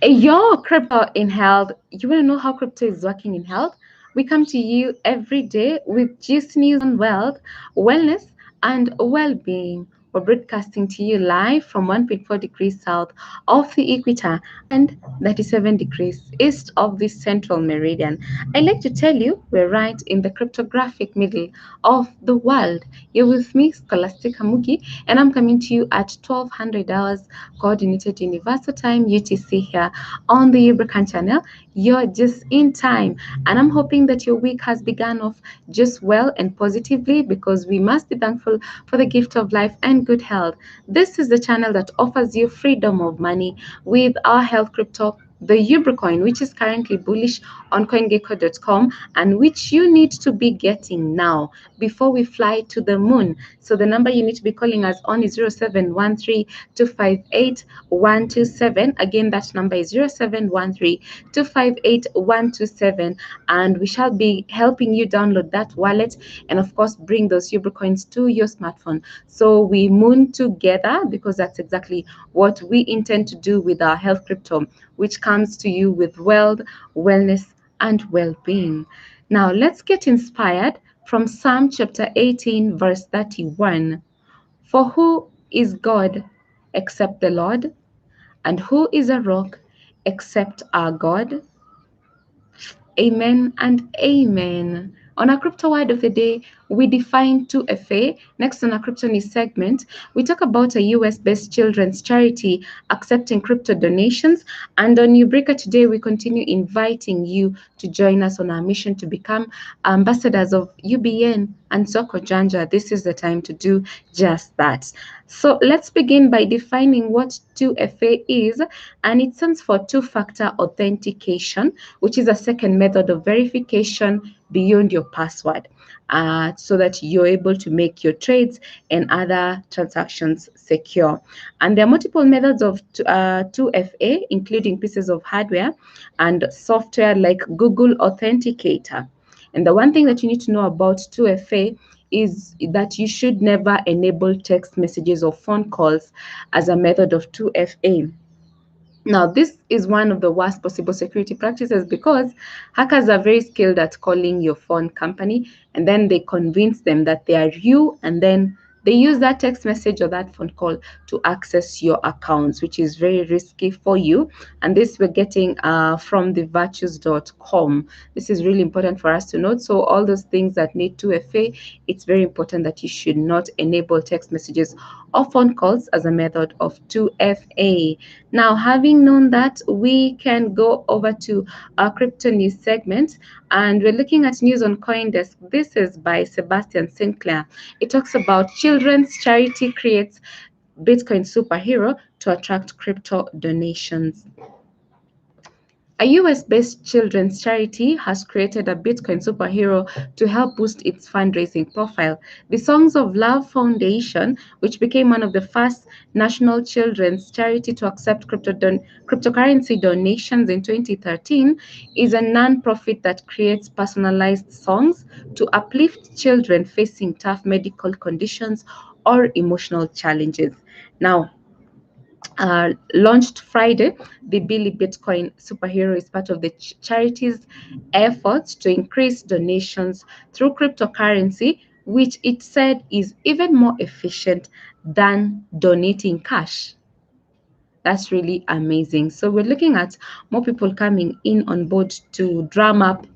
Your crypto in health. You want to know how crypto is working in health? We come to you every day with gist news on wealth, wellness, and well-being. We're broadcasting to you live from 1.4 degrees south of the equator and 37 degrees east of the central meridian. I like to tell you we're right in the cryptographic middle of the world. You're with me, Scholastic Hamugi, and I'm coming to you at 1200 hours coordinated universal time UTC here on the Ubricoin channel. You're just in time, and I'm hoping that your week has begun off just well and positively, because we must be thankful for the gift of life and good health. This is the channel that offers you freedom of money with our health crypto, the Ubricoin, which is currently bullish on CoinGecko.com, and which you need to be getting now before we fly to the moon. So the number you need to be calling us on is 0713-258-127. Again, that number is 0713-258-127, and we shall be helping you download that wallet and of course bring those Ubricoins to your smartphone. So we moon together, because that's exactly what we intend to do with our health crypto, which comes to you with wealth, wellness, and well-being. Now let's get inspired from Psalm chapter 18, verse 31. For who is God except the Lord? And who is a rock except our God? Amen and amen. On our crypto word of the day, we define 2FA. Next on our crypto news segment, we talk about a US-based children's charity accepting crypto donations. And on Ubrica today, we continue inviting you to join us on our mission to become ambassadors of UBN and Soko Janja. This is the time to do just that. So let's begin by defining what 2FA is, and it stands for two-factor authentication, which is a second method of verification beyond your password, so that you're able to make your trades and other transactions secure. And there are multiple methods of 2FA, including pieces of hardware and software like Google Authenticator. And the one thing that you need to know about 2FA is that you should never enable text messages or phone calls as a method of 2FA. Now, this is one of the worst possible security practices, because hackers are very skilled at calling your phone company, and then they convince them that they are you, and then they use that text message or that phone call to access your accounts, which is very risky for you. And this we're getting from thevirtues.com. This is really important for us to note. So all those things that need 2FA, it's very important that you should not enable text messages or phone calls as a method of 2FA. Now, having known that, we can go over to our crypto news segment, and we're looking at news on CoinDesk. This is by Sebastian Sinclair. It talks about children's charity creates Bitcoin superhero to attract crypto donations. A US-based children's charity has created a Bitcoin superhero to help boost its fundraising profile. The Songs of Love Foundation, which became one of the first national children's charity to accept cryptocurrency donations in 2013, is a non-profit that creates personalized songs to uplift children facing tough medical conditions or emotional challenges. Now, launched Friday, the Billy Bitcoin superhero is part of the charity's efforts to increase donations through cryptocurrency, which it said is even more efficient than donating cash. That's really amazing. So we're looking at more people coming in on board to drum up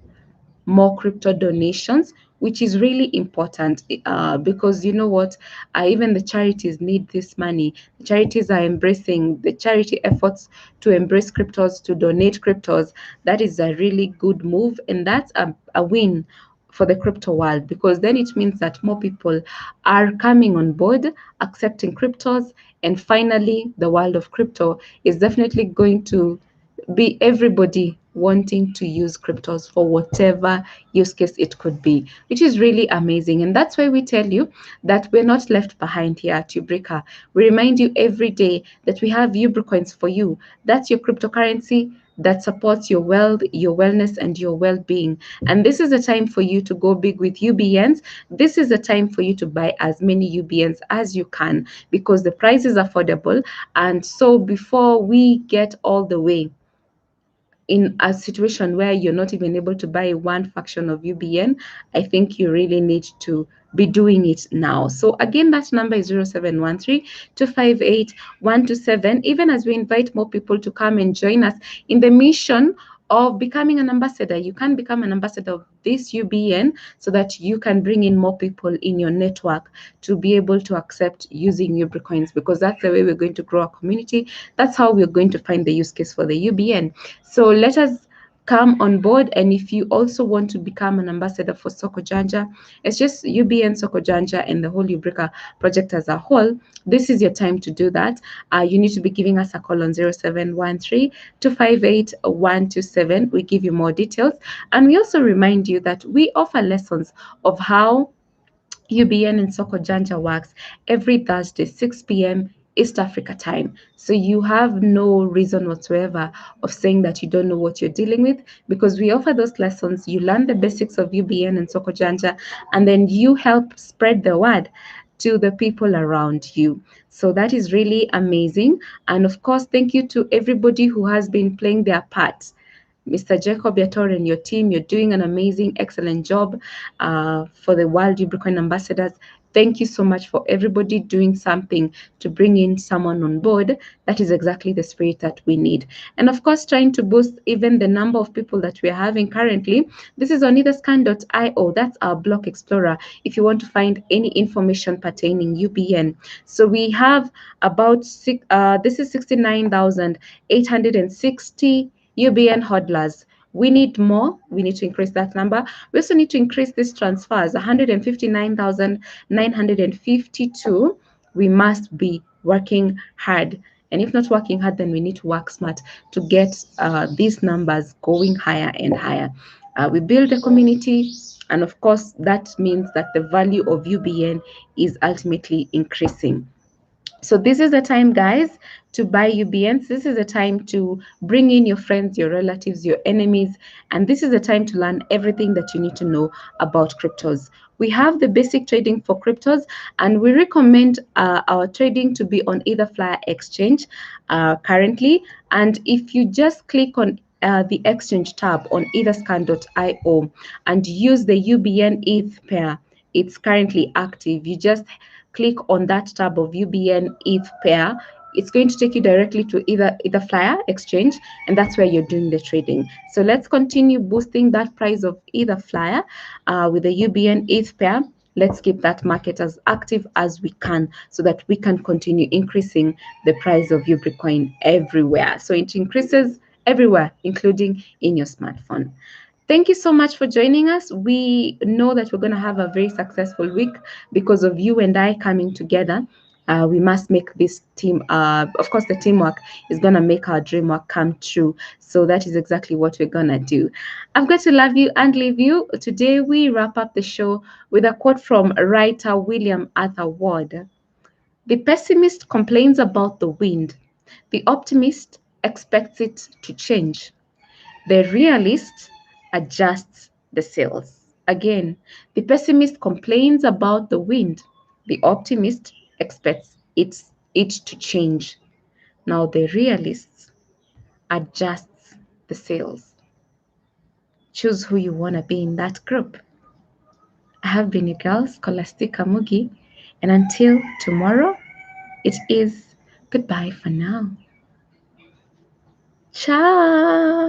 more crypto donations, which is really important, because you know what, even the charities need this money. The charities are embracing the charity efforts to embrace cryptos, to donate cryptos. That is a really good move, and that's a win for the crypto world, because then it means that more people are coming on board, accepting cryptos, and finally the world of crypto is definitely going to be everybody wanting to use cryptos for whatever use case it could be, which is really amazing. And that's why we tell you that we're not left behind here at Ubrica. We remind you every day that we have Ubricoins for you. That's your cryptocurrency that supports your wealth, your wellness, and your well-being. And this is the time for you to go big with UBNs. This is the time for you to buy as many UBNs as you can, because the price is affordable. And so before we get all the way in a situation where you're not even able to buy one fraction of UBN, I think you really need to be doing it now. So again, that number is 0713-258-127. Even as we invite more people to come and join us in the mission of becoming an ambassador, you can become an ambassador of this UBN so that you can bring in more people in your network to be able to accept using Ubricoins, because that's the way we're going to grow our community. That's how we're going to find the use case for the UBN. So let us come on board. And if you also want to become an ambassador for Soko Janja, it's just UBN Soko Janja and the whole Ubrica project as a whole. This is your time to do that. You need to be giving us a call on 0713-258-127. We give you more details. And we also remind you that we offer lessons of how UBN and Soko Janja works every Thursday, 6 p.m. East Africa time. So you have no reason whatsoever of saying that you don't know what you're dealing with, because we offer those lessons. You learn the basics of UBN and Soko Janja, and then you help spread the word to the people around you. So that is really amazing. And of course, thank you to everybody who has been playing their part. Mr. Jacob Yator and your team, you're doing an amazing, excellent job for the World Ubricoin Ambassadors. Thank you so much for everybody doing something to bring in someone on board. That is exactly the spirit that we need. And of course, trying to boost even the number of people that we are having currently. This is on etherscan.io. That's our block explorer if you want to find any information pertaining UBN. So we have about, this is 69,860 UBN hodlers. We need more. We need to increase that number. We also need to increase these transfers, 159,952. We must be working hard. And if not working hard, then we need to work smart to get these numbers going higher and higher. We build a community, and of course, that means that the value of UBN is ultimately increasing. So this is the time, guys, to buy UBNs. This is the time to bring in your friends, your relatives, your enemies, and this is the time to learn everything that you need to know about cryptos. We have the basic trading for cryptos, and we recommend our trading to be on Etherflyer exchange currently. And if you just click on the exchange tab on etherscan.io and use the UBN ETH pair, it's currently active. You just click on that tab of UBN ETH pair. It's going to take you directly to Etherflyer exchange, and that's where you're doing the trading. So let's continue boosting that price of Etherflyer with the UBN ETH pair. Let's keep that market as active as we can so that we can continue increasing the price of Ubricoin everywhere. So it increases everywhere, including in your smartphone. Thank you so much for joining us. We know that we're going to have a very successful week because of you and I coming together. We must make this team, of course, the teamwork is going to make our dream work come true. So that is exactly what we're going to do. I've got to love you and leave you. Today, we wrap up the show with a quote from writer William Arthur Ward. The pessimist complains about the wind. The optimist expects it to change. The realist adjusts the sails. Again, the pessimist complains about the wind. The optimist expects it to change. Now the realist adjusts the sails. Choose who you want to be in that group. I have been your girl, Scholastica Mugi, and until tomorrow, it is goodbye for now. Ciao.